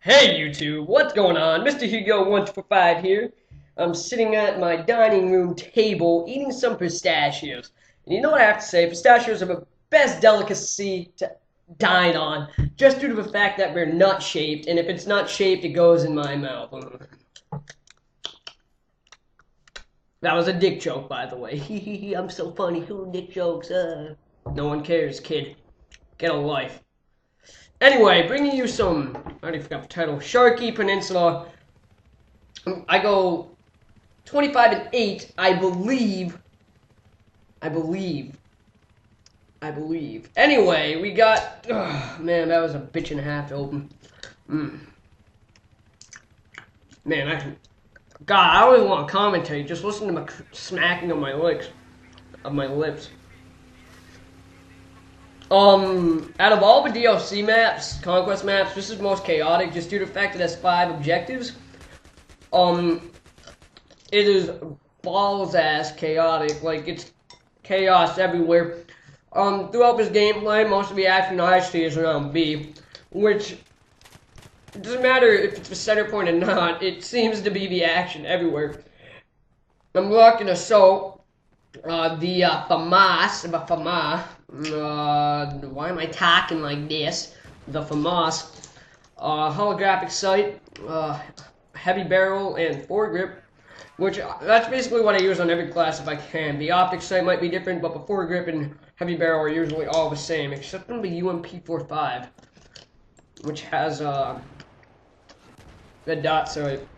Hey YouTube, what's going on? Mr. Hugo1245 here. I'm sitting at my dining room table eating some pistachios. And you know what I have to say? Pistachios are the best delicacy to dine on, just due to the fact that they're nut shaped, and if it's nut shaped, it goes in my mouth. That was a dick joke, by the way. I'm so funny. Who dick jokes? No one cares, kid. Get a life. Anyway, bringing you some, I already forgot the title, Sharqi Peninsula. I go 25-8, I believe. Anyway, we got, man, that was a bitch and a half to open. Man, God, I don't even want to commentate. Just listen to my smacking of my lips. Out of all the DLC maps, Conquest maps, this is most chaotic just due to the fact that it has 5 objectives. It is balls ass chaotic, like it's chaos everywhere. Throughout this gameplay, most of the action I see is around B, which it doesn't matter if it's the center point or not, it seems to be the action everywhere. I'm rocking Assault, the why am I talking like this? The FAMAS, holographic sight, heavy barrel, and foregrip, which that's basically what I use on every class if I can. The optic sight might be different, but the foregrip and heavy barrel are usually all the same, except for the UMP45, which has the dot sight.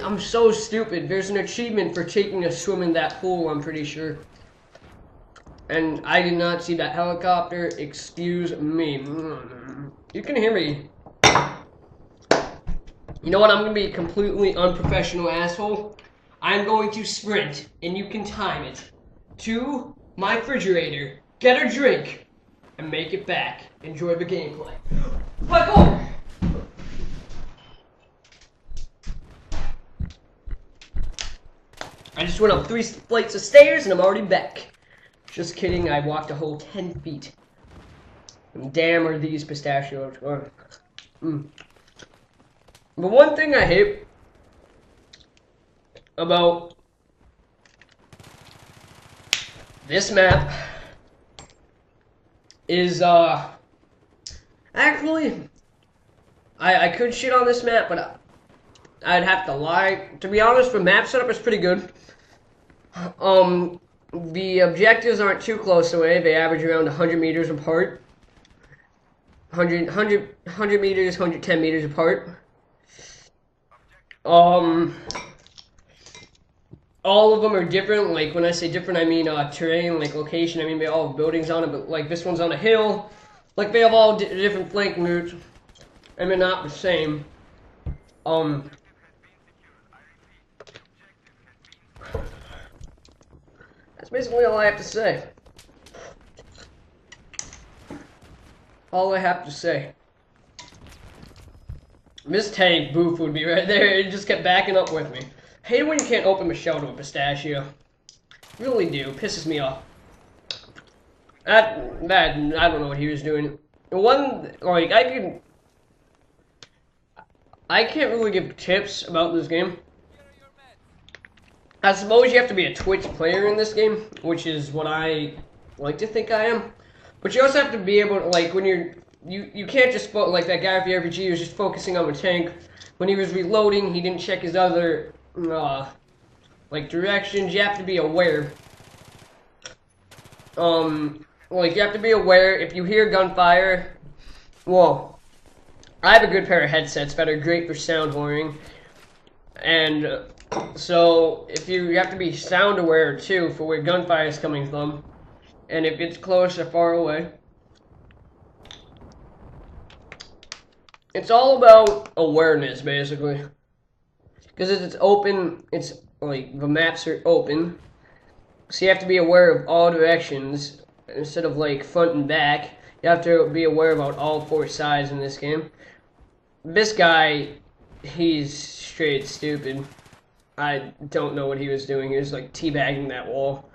I'm so stupid. There's an achievement for taking a swim in that pool, I'm pretty sure. And I did not see that helicopter. Excuse me. You can hear me. You know what? I'm going to be a completely unprofessional asshole. I'm going to sprint, and you can time it, to my refrigerator, get a drink, and make it back. Enjoy the gameplay. Let go! I just went up 3 flights of stairs and I'm already back. Just kidding, I walked a whole 10 feet. And damn are these pistachios. But one thing I hate about this map is, actually, I could shit on this map, but I'd have to lie. To be honest, the map setup is pretty good. The objectives aren't too close away. They average around 100 meters apart. 100 meters, 110 meters apart. All of them are different. Like, when I say different, I mean terrain, like location. I mean, they all have buildings on it, but like this one's on a hill. Like, they have all different flanking routes, and they're not the same. That's basically all I have to say. All I have to say. This tank booth would be right there. It just kept backing up with me. Hate it when you can't open the shell to a pistachio. Really do. Pisses me off. That I don't know what he was doing. One, like, I can't really give tips about this game. I suppose you have to be a Twitch player in this game, which is what I like to think I am. But you also have to be able to, like, when you can't just, like that guy with the RPG was just focusing on the tank. When he was reloading, he didn't check his other, like, directions. You have to be aware. Like, you have to be aware if you hear gunfire. Well, I have a good pair of headsets that are great for sound whoring. And so if you have to be sound aware too for where gunfire is coming from, and if it's close or far away. It's all about awareness, basically, because it's open. It's like the maps are open, so you have to be aware of all directions instead of like front and back. You have to be aware about all 4 sides in this game. This guy, he's straight stupid. I don't know what he was doing. He was like teabagging that wall.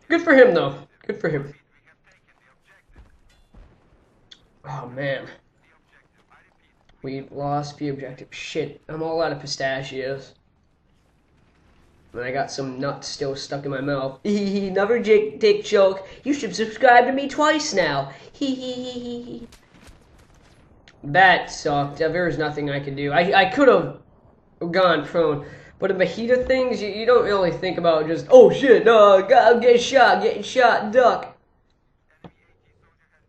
Good for him, though. Good for him. Oh man, we lost the objective. Shit, I'm all out of pistachios. And I got some nuts still stuck in my mouth. Hee another dick joke. You should subscribe to me twice now. Hee. That sucked. There was nothing I could do. I could have gone prone. But in the heat of things, you don't really think about just, oh shit, no, I'll get shot, getting shot, duck.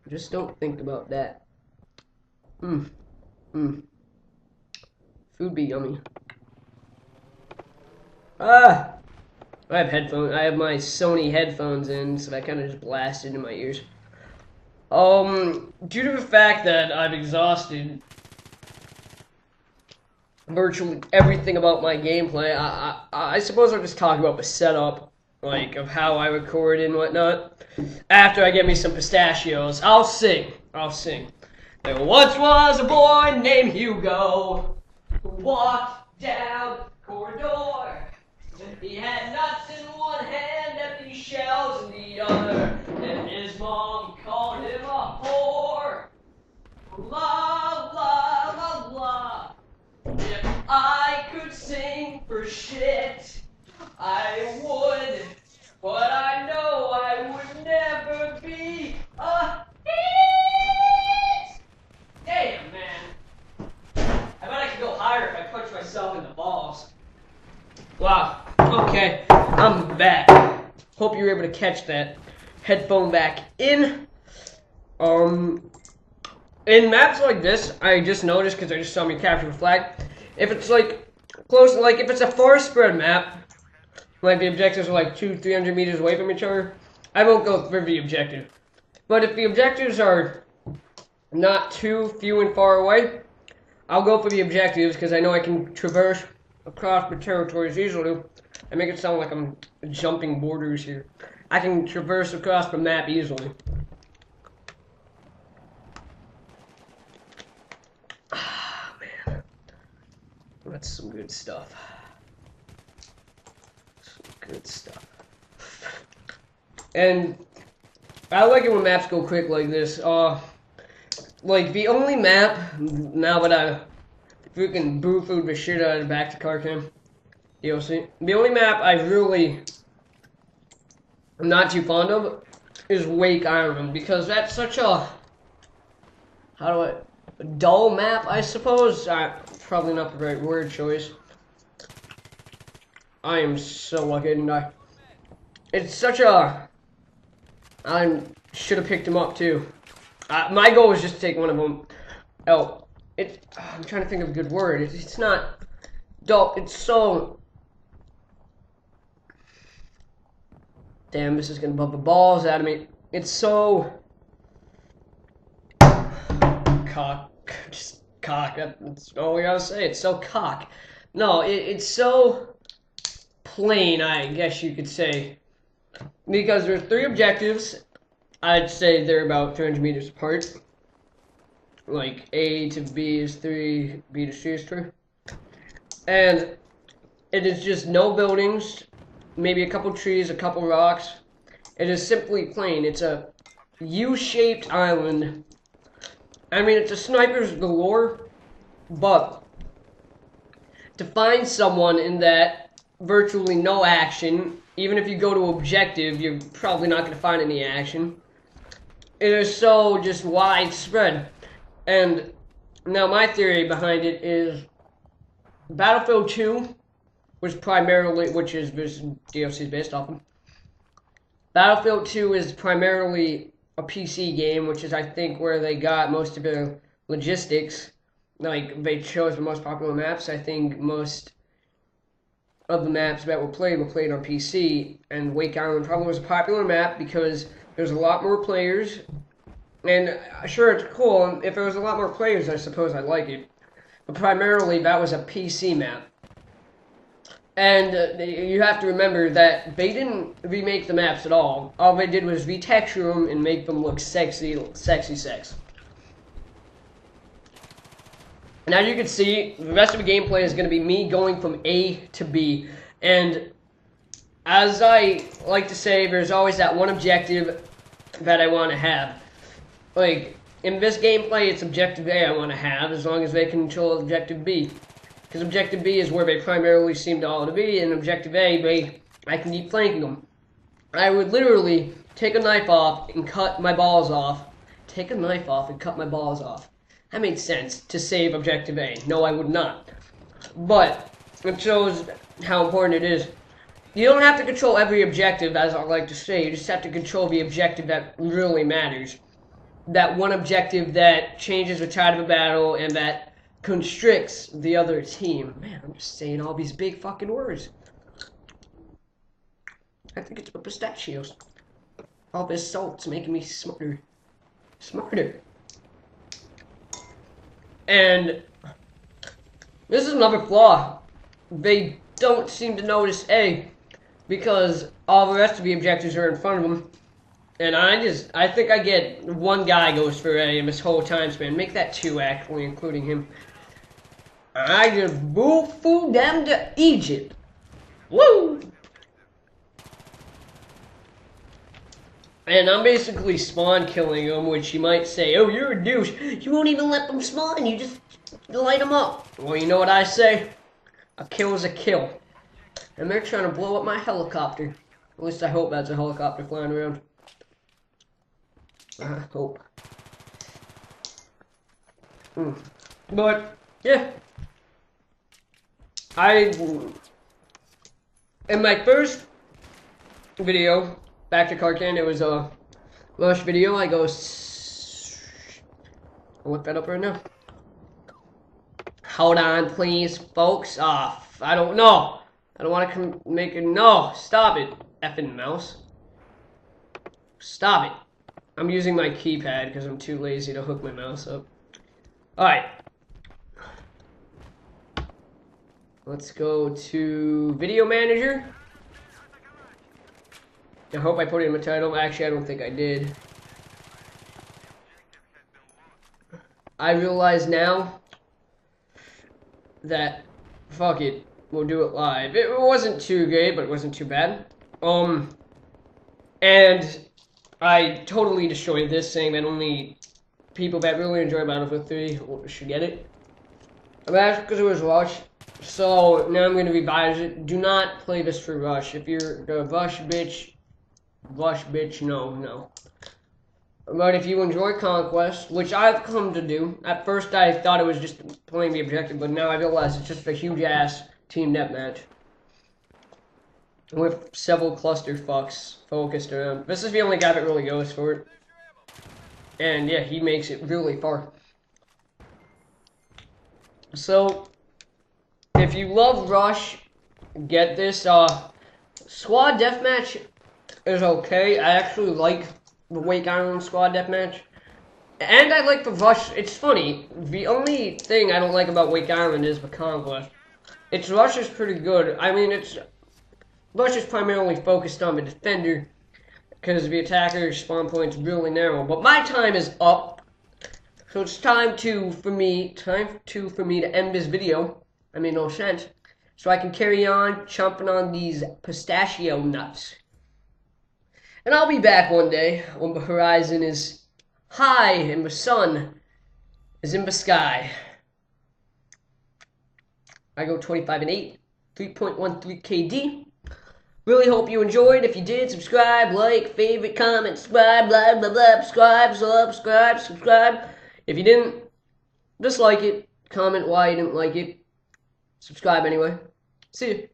Just don't think about that. Food be yummy. I have headphones. I have my Sony headphones in, so that kind of just blasted in my ears. Due to the fact that I've exhausted virtually everything about my gameplay, I suppose I'll just talk about the setup, like, of how I record and whatnot. After I get me some pistachios, I'll sing. There once was a boy named Hugo who walked down the corridor. He had nuts in one hand, empty shells in the other, and his mom called him a whore. La la la la. If I could sing for shit, I would, but I know I would never be a hit. Damn, man. I bet I could go higher if I punched myself in the balls. Wow. Okay, I'm back. Hope you were able to catch that. Headphone back in. In maps like this, I just noticed because I just saw me capture the flag. If it's like close, like if it's a far spread map, like the objectives are like 200-300 meters away from each other, I won't go through the objective. But if the objectives are not too few and far away, I'll go for the objectives because I know I can traverse across the territories easily. I make it sound like I'm jumping borders here. I can traverse across the map easily. Ah, man. That's some good stuff. Good stuff. And I like it when maps go quick like this. Like the only map, now that I freaking boo-fooed the shit out of back to Karkand DLC, the only map I really am not too fond of is Wake Island, because that's such a, a dull map, I suppose. Probably not the right word choice. I am so lucky I didn't die. It's such a, I should have picked him up too. My goal was just to take one of them out. I'm trying to think of a good word. It's not dull. It's so... Damn, this is going to bump the balls out of me. It's so... Cock. Just cock. That's all we gotta say. It's so cock. No, it's so plain, I guess you could say. Because there's 3 objectives. I'd say they're about 300 meters apart. Like A to B is 3, B to C is 3. And it is just no buildings, maybe a couple trees, a couple rocks. It is simply plain. It's a U-shaped island. I mean, it's a sniper's galore, but to find someone in that virtually no action, even if you go to objective, you're probably not going to find any action. It is so just widespread. And now my theory behind it is Battlefield 2 was primarily, which is this DLC is based off of. Battlefield 2 is primarily a PC game, which is I think where they got most of their logistics. Like they chose the most popular maps. I think most of the maps that were played on PC, and Wake Island probably was a popular map because there's a lot more players. And sure, it's cool, and if there was a lot more players, I suppose I'd like it. But primarily, that was a PC map. And you have to remember that they didn't remake the maps at all. All they did was retexture them and make them look sexy. And as you can see, the rest of the gameplay is going to be me going from A to B. And as I like to say, there's always that one objective that I want to have. Like, in this gameplay, it's objective A I want to have, as long as they can control objective B. Because objective B is where they primarily seem to all to be, and objective A, I can keep flanking them. I would literally take a knife off and cut my balls off. Take a knife off and cut my balls off. That made sense to save objective A. No, I would not. But it shows how important it is. You don't have to control every objective, as I like to say. You just have to control the objective that really matters. That one objective that changes the tide of a battle and that constricts the other team. Man, I'm just saying all these big fucking words. I think it's the pistachios. All this salt's making me smarter. Smarter. And this is another flaw. They don't seem to notice A, because all the rest of the objectives are in front of them. And I think I get one guy goes for A in this whole time span. Make that two, actually, including him. I just boo-foo them to Egypt. Woo! And I'm basically spawn killing them, which you might say, oh, you're a douche. You won't even let them spawn, you just light them up. Well, you know what I say? A kill is a kill. And they're trying to blow up my helicopter. At least I hope that's a helicopter flying around. I hope. But, yeah. In my first video, back to Karkand, it was a rush video. I'll look that up right now. Hold on, please, folks. I don't know. I don't want to make it. No, stop it, effing mouse. Stop it. I'm using my keypad because I'm too lazy to hook my mouse up. Alright. Let's go to Video Manager. I hope I put it in my title. Actually, I don't think I did. I realize now that, fuck it, we'll do it live. It wasn't too great, but it wasn't too bad. And I totally destroyed this, saying that only people that really enjoy Battlefield 3 should get it. But that's because it was Rush. So now I'm going to revise it. Do not play this for Rush. If you're a Rush bitch, no. But if you enjoy Conquest, which I've come to do, at first I thought it was just playing the objective, but now I realize it's just a huge-ass team deathmatch with several cluster fucks focused around. This is the only guy that really goes for it. And yeah, he makes it really far. So, if you love Rush, get this. Squad Deathmatch is okay. I actually like the Wake Island Squad Deathmatch. And I like the Rush. It's funny. The only thing I don't like about Wake Island is the Conquest. Its Rush is pretty good. I mean, Rush is primarily focused on the defender, because the attacker spawn point's really narrow. But my time is up, so it's time for me to end this video. I mean, no sense. So I can carry on chomping on these pistachio nuts. And I'll be back one day when the horizon is high and the sun is in the sky. I go 25-8, 3.13 KD. Really hope you enjoyed. If you did, subscribe, like, favorite, comment, subscribe, blah, blah, blah, subscribe. If you didn't, dislike it. Comment why you didn't like it. Subscribe anyway. See you.